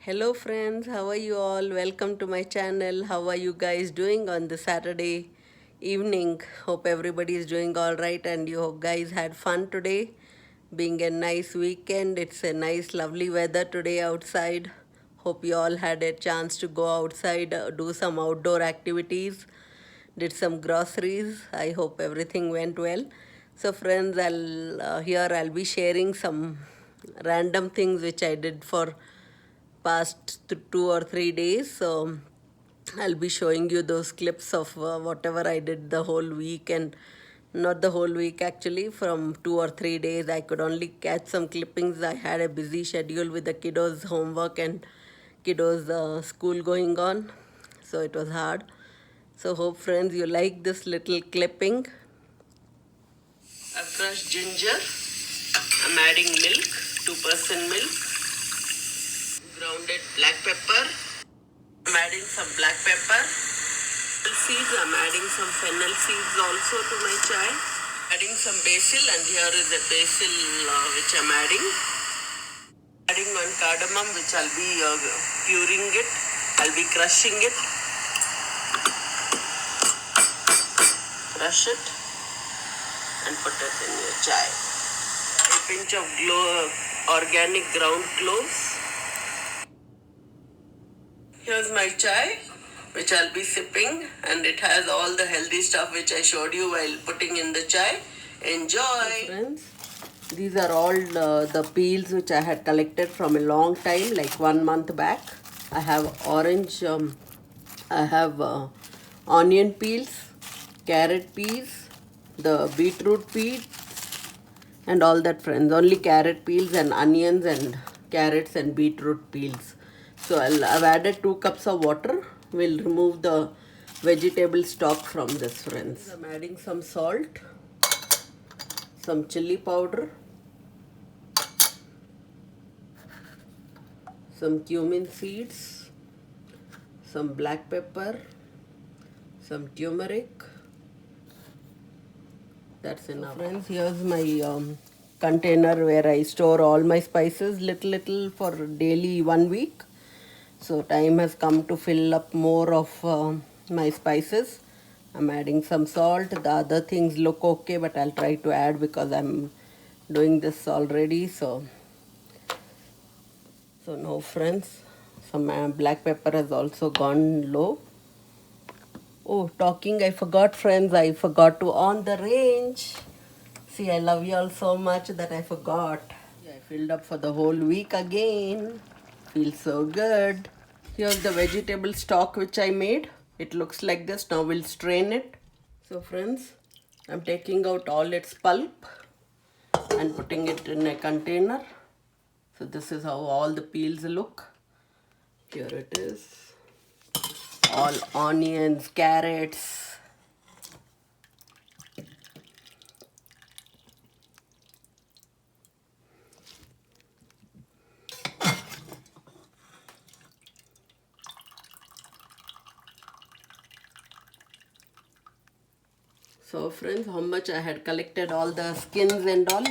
Hello friends, how are you all? Welcome to my channel. How are you guys doing on the Saturday evening? Hope everybody is doing all right and you guys had fun today. Being a nice weekend, it's a nice lovely weather today outside. Hope you all had a chance to go outside, do some outdoor activities, did some groceries. I hope everything went well. So friends, I'll be sharing some random things which I did for past 2 or 3 days. So I'll be showing you those clips of whatever I did the whole week, and not the whole week actually, from 2 or 3 days. I could only catch some clippings. I had a busy schedule with the kiddos' homework and kiddos' school going on, so it was hard. So hope friends you like this little clipping. I've crushed ginger. I'm adding milk, 2% milk, grounded black pepper. I'm adding some black pepper. Seeds. I'm adding some fennel seeds also to my chai. Adding some basil, and here is the basil which I'm adding. Adding one cardamom which I'll be puring it. I'll be crushing it. Crush it and put it in your chai. A pinch of organic ground cloves. Here's my chai, which I'll be sipping, and it has all the healthy stuff which I showed you while putting in the chai. Enjoy! So friends, these are all the peels which I had collected from a long time, like 1 month back. I have orange, I have onion peels, carrot peels, the beetroot peels, and all that friends. Only carrot peels and onions and carrots and beetroot peels. So I've added 2 cups of water. We'll remove the vegetable stock from this friends. I'm adding some salt, some chili powder, some cumin seeds, some black pepper, some turmeric. That's enough. So friends, here's my container where I store all my spices, little for daily 1 week. So time has come to fill up more of my spices. I'm adding some salt. The other things look okay, but I'll try to add because I'm doing this already. So now friends, some black pepper has also gone low. Oh, talking, I forgot friends, I forgot to on the range. See, I love you all so much that I forgot. I filled up for the whole week again. Feels so good. Here's the vegetable stock which I made. It looks like this. Now we'll strain it. So friends, I'm taking out all its pulp and putting it in a container. So this is how all the peels look. Here it is. All onions, carrots. So friends, how much I had collected all the skins and all.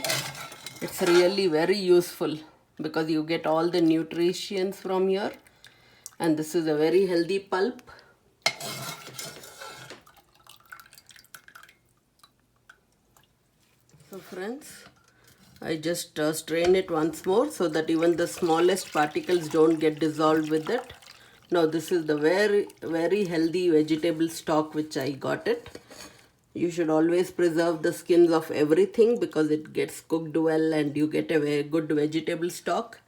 It's really very useful because you get all the nutrients from here. And this is a very healthy pulp. So friends, I just strain it once more so that even the smallest particles don't get dissolved with it. Now this is the very healthy vegetable stock which I got it. You should always preserve the skins of everything because it gets cooked well and you get a very good vegetable stock.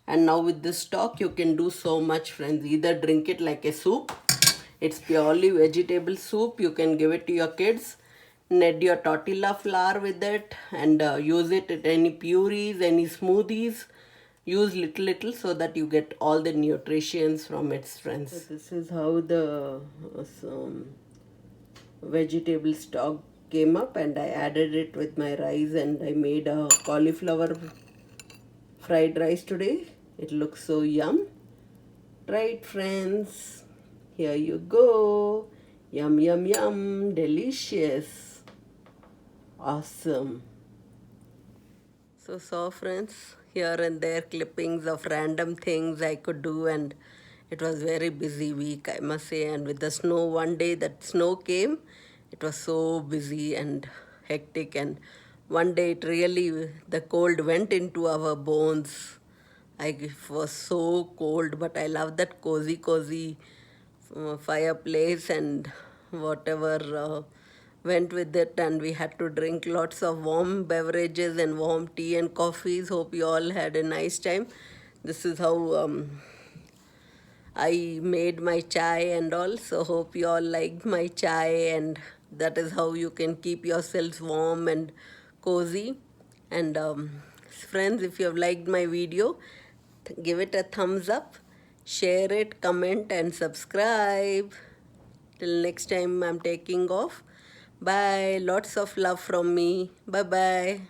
And now with this stock you can do so much friends. Either drink it like a soup. It's purely vegetable soup. You can give it to your kids. Knead your tortilla flour with it and use it at any purees, any smoothies. Use little so that you get all the nutrients from its friends. So this is how the vegetable stock came up, and I added it with my rice, and I made a cauliflower fried rice today. It looks so yum. Right friends, here you go. Yum yum yum, delicious, awesome. So friends, here and there clippings of random things I could do, and it was very busy week, I must say. And with the snow, one day that snow came, it was so busy and hectic. And one day it really, the cold went into our bones. It was so cold, but I love that cozy fireplace and whatever went with it. And we had to drink lots of warm beverages and warm tea and coffees. Hope you all had a nice time. This is how I made my chai and all. So hope you all liked my chai, and that is how you can keep yourselves warm and cozy. And friends, if you have liked my video, give it a thumbs up, share it, comment, and subscribe. Till next time, I'm taking off. Bye. Lots of love from me. Bye bye.